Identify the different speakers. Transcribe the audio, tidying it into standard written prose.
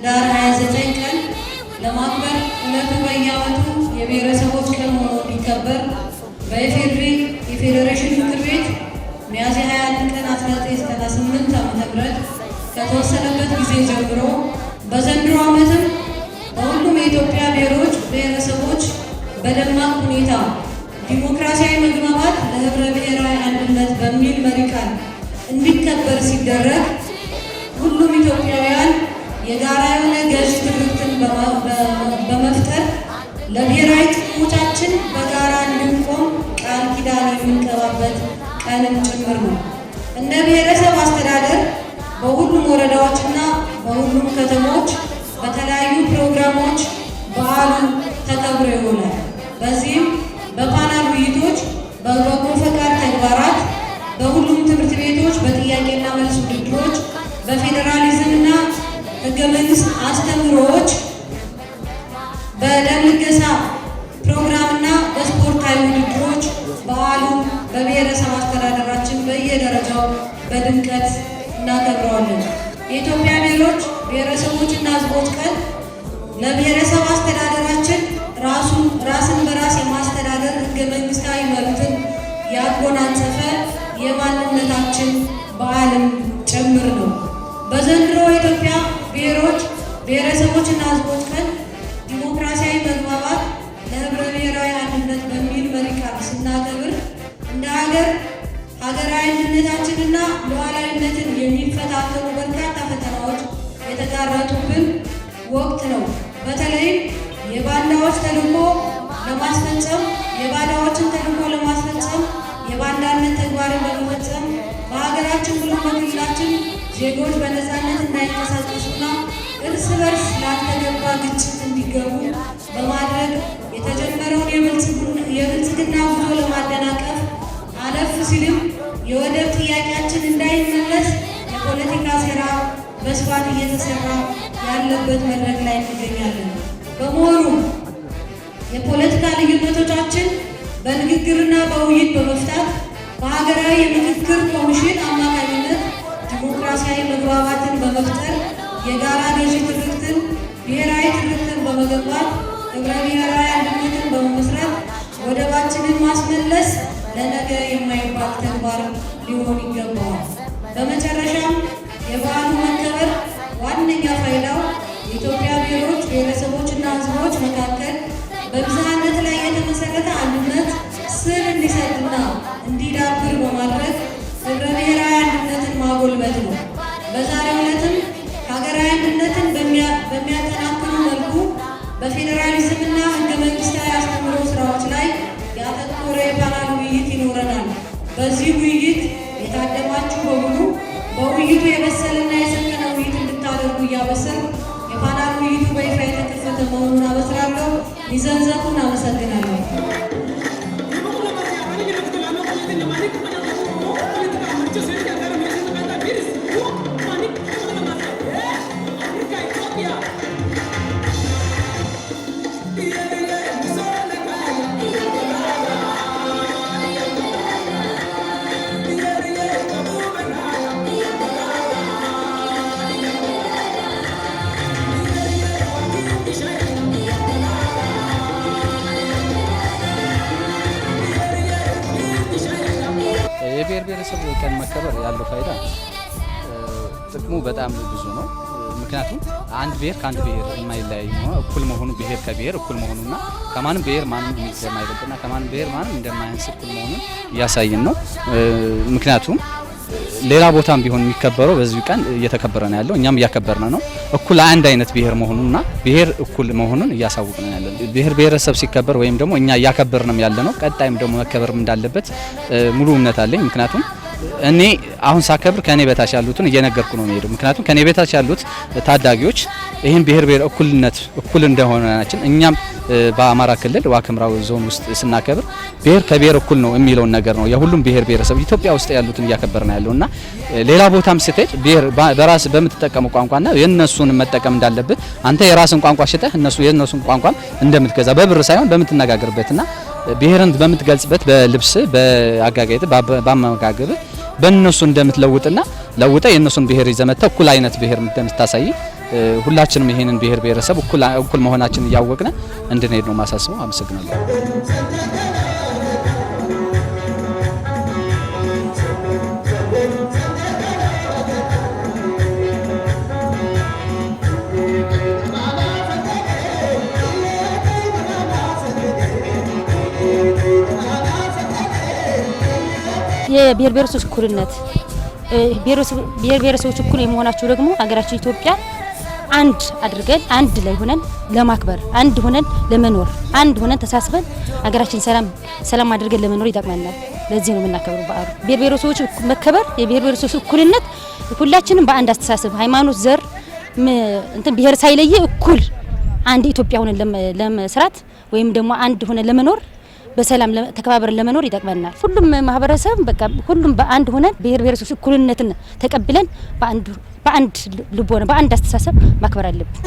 Speaker 1: ህዳር 29 ቀን ለማክበር ዕለቱ በየዓመቱ የብሔረሰቦች ቀን ሆኖ እንዲከበር በኢፌዴሪ የፌዴሬሽን ምክር ቤት ሚያዝያ 21 ቀን 1998 ዓ.ም ከተወሰነበት ጊዜ ጀምሮ በዘንድሮ ዓመትም በሁሉም የኢትዮጵያ ብሔሮች ብሔረሰቦች በደማቅ ሁኔታ ዲሞክራሲያዊ መግባባት ለህብረ ብሔራዊ አንድነት በሚል መሪ ቃል እንዲከበር ሲደረግ ሁሉም ኢትዮጵያውያን የጋራ የሆነ ገዥ ትርክትን በመፍጠር ለብሔራዊ ጥቅሞቻችን በጋራ እንድንቆም ቃል ኪዳን የምንገባበት ቀንም ጭምር ነው። እንደ ብሔረሰብ አስተዳደር በሁሉም ወረዳዎችና በሁሉም ከተሞች በተለያዩ ፕሮግራሞች በዓሉ ተከብሮ ይውላል። በዚህም በፓናል ውይይቶች፣ በበጎ ፈቃድ ተግባራት፣ በሁሉም ትምህርት ቤቶች በጥያቄና መልስ ውድድሮች፣ በፌዴራሊዝምና ህገ መንግስት አስተምሮዎች፣ በደም ልገሳ ፕሮግራምና በስፖርታዊ ውድድሮች በዓሉ በብሔረሰብ አስተዳደራችን በየደረጃው በድምቀት እናከብረዋለን። የኢትዮጵያ ብሔሮች ብሔረሰቦችና ህዝቦች ቀን ለብሔረሰብ አስተዳደራችን ራስን በራስ የማስተዳደር ህገ መንግስታዊ መብትን ያጎናጸፈ የማንነታችን በዓልም ጭምር ነው። በዘንድሮ የኢትዮጵያ ብሔሮች ብሔረሰቦችና ህዝቦች ቀን ዲሞክራሲያዊ መግባባት ለህብረ ብሔራዊ አንድነት በሚል መሪ ቃል ስናከብር እንደ ሀገራዊ አንድነታችንና ሉዓላዊነትን የሚፈታተኑ በርካታ ፈተናዎች የተጋረጡብን ወቅት ነው። በተለይም የባንዳዎችን ተልዕኮ ለማስፈጸም የባንዳነት ተግባርን በመፈጸም በሀገራችን ብሎም በክልላችን ዜጎች በነፃነት እንዳይንቀሳቀሱና እርስ በርስ ላልተገባ ግጭት እንዲገቡ በማድረግ የተጀመረውን የብልጽግና ጉዞ ለማደናቀፍ አለፍ ሲልም የወደብ ጥያቄያችን እንዳይመለስ የፖለቲካ ሴራ በስፋት እየተሰራ ያለበት መድረክ ላይ እንገኛለን። በመሆኑ የፖለቲካ ልዩነቶቻችን በንግግርና በውይይት በመፍታት በሀገራዊ የምክክር ኮሚሽን አማካኝነት ዲሞክራሲያዊ መግባባትን በመፍጠር የጋራ ገዢ ትርክትን፣ ብሔራዊ ትርክትን በመገንባት ህብረ ብሔራዊ አንድነትን በመመስረት ወደባችንን ማስመለስ ለነገ የማይባል ተግባር ሊሆን ይገባዋል። በመጨረሻም የበዓሉ መከበር ዋነኛ ፋይዳው የኢትዮጵያ ብሔሮች ብሔረሰቦችና ህዝቦች መካከል በብዝሃነት ላይ የተመሰረተ አንድነት ስር እንዲሰድና እንዲዳብር በማድረግ ህብረ ብሔራዊ አንድነትን ማጎልበት ነው። በዛሬው ዕለትም ሀገራዊ አንድነትን በሚያጠናክሩ መልኩ በፌዴራሊዝምና ህገ መንግስታዊ አስተምህሮ ስራዎች ላይ ያተኮረ የፓናል ውይይት ይኖረናል። በዚህ ውይይት የታደማችሁ በሙሉ በውይይቱ የበሰለና የሰከነ ውይይት እንድታደርጉ እያበሰርኩ የፓናል ውይይቱ በይፋ የተከፈተ መሆኑን አበስራለሁ። ሊዘንዘቁን አመሰግናለሁ።
Speaker 2: የብሔር ብሔረሰብ ቀን መከበር ያለው ፋይዳ ጥቅሙ በጣም ብዙ ነው። ምክንያቱም አንድ ብሔር ከአንድ ብሔር የማይለያይ ነው። እኩል መሆኑ ብሔር ከብሔር እኩል መሆኑና ከማንም ብሔር ማንም እንደማይበልጥና ከማንም ብሔር ማንም እንደማያንስ እኩል መሆኑን እያሳየን ነው። ምክንያቱም ሌላ ቦታም ቢሆን የሚከበረው በዚህ ቀን እየተከበረ ነው ያለው፣ እኛም እያከበርን ነው። እኩል አንድ አይነት ብሔር መሆኑንና ብሔር እኩል መሆኑን እያሳወቅን ነው ያለው። ብሔር ብሔረሰብ ሲከበር ወይም ደግሞ እኛ እያከበርንም ያለ ነው። ቀጣይም ደግሞ መከበርም እንዳለበት ሙሉ እምነት አለኝ። ምክንያቱም እኔ አሁን ሳከብር ከኔ በታች ያሉትን እየነገርኩ ነው የሚሄደው። ምክንያቱም ከኔ በታች ያሉት ታዳጊዎች ይህን ብሔር እኩልነት እኩል እንደሆነናችን እኛም በአማራ ክልል ዋግኽምራ ዞን ውስጥ ስናከብር ብሔር ከብሔር እኩል ነው የሚለውን ነገር ነው የሁሉም ብሔር ብሔረሰብ ኢትዮጵያ ውስጥ ያሉትን እያከበርና ያለውና ሌላ ቦታም ስትሄድ ብሔር በራስ በምትጠቀመው ቋንቋና የነሱን መጠቀም እንዳለበት አንተ የራስን ቋንቋ ሽጠህ እነሱ የነሱን ቋንቋ እንደምትገዛ በብር ሳይሆን በምትነጋገርበትና ብሔርን በምትገልጽበት በልብስ በአጋጋይት በአመጋገብ በእነሱ እንደምትለውጥና ለውጠ የእነሱን ብሔር ይዘመተ እኩል አይነት ብሔር እንደምታሳይ ሁላችንም ይሄንን ብሔር ብሔረሰብ እኩል መሆናችንን እያወቅን እንድንሄድ ነው ማሳስበው። አመሰግናለሁ።
Speaker 3: የብሔር ብሔረሰቦች እኩልነት ብሔር ብሔረሰቦች እኩል የመሆናቸው ደግሞ ሀገራችን ኢትዮጵያ አንድ አድርገን አንድ ላይ ሆነን ለማክበር አንድ ሆነን ለመኖር አንድ ሆነን ተሳስበን ሀገራችን ሰላም አድርገን ለመኖር ይጠቅመናል። ለዚህ ነው የምናከብረው በዓሉ። ብሔር ብሔረሰቦች መከበር የብሔር ብሔረሰቦች እኩልነት ሁላችንም በአንድ አስተሳሰብ ሃይማኖት፣ ዘር እንትን ብሔር ሳይለየ እኩል አንድ ኢትዮጵያ ሆነን ለመስራት ወይም ደግሞ አንድ ሆነን ለመኖር በሰላም ተከባብረን ለመኖር ይጠቅመናል። ሁሉም ማህበረሰብ በቃ ሁሉም በአንድ ሆነን ብሔር ብሔረሰቦች እኩልነትን ተቀብለን በአንድ ልቦና በአንድ አስተሳሰብ ማክበር አለብን።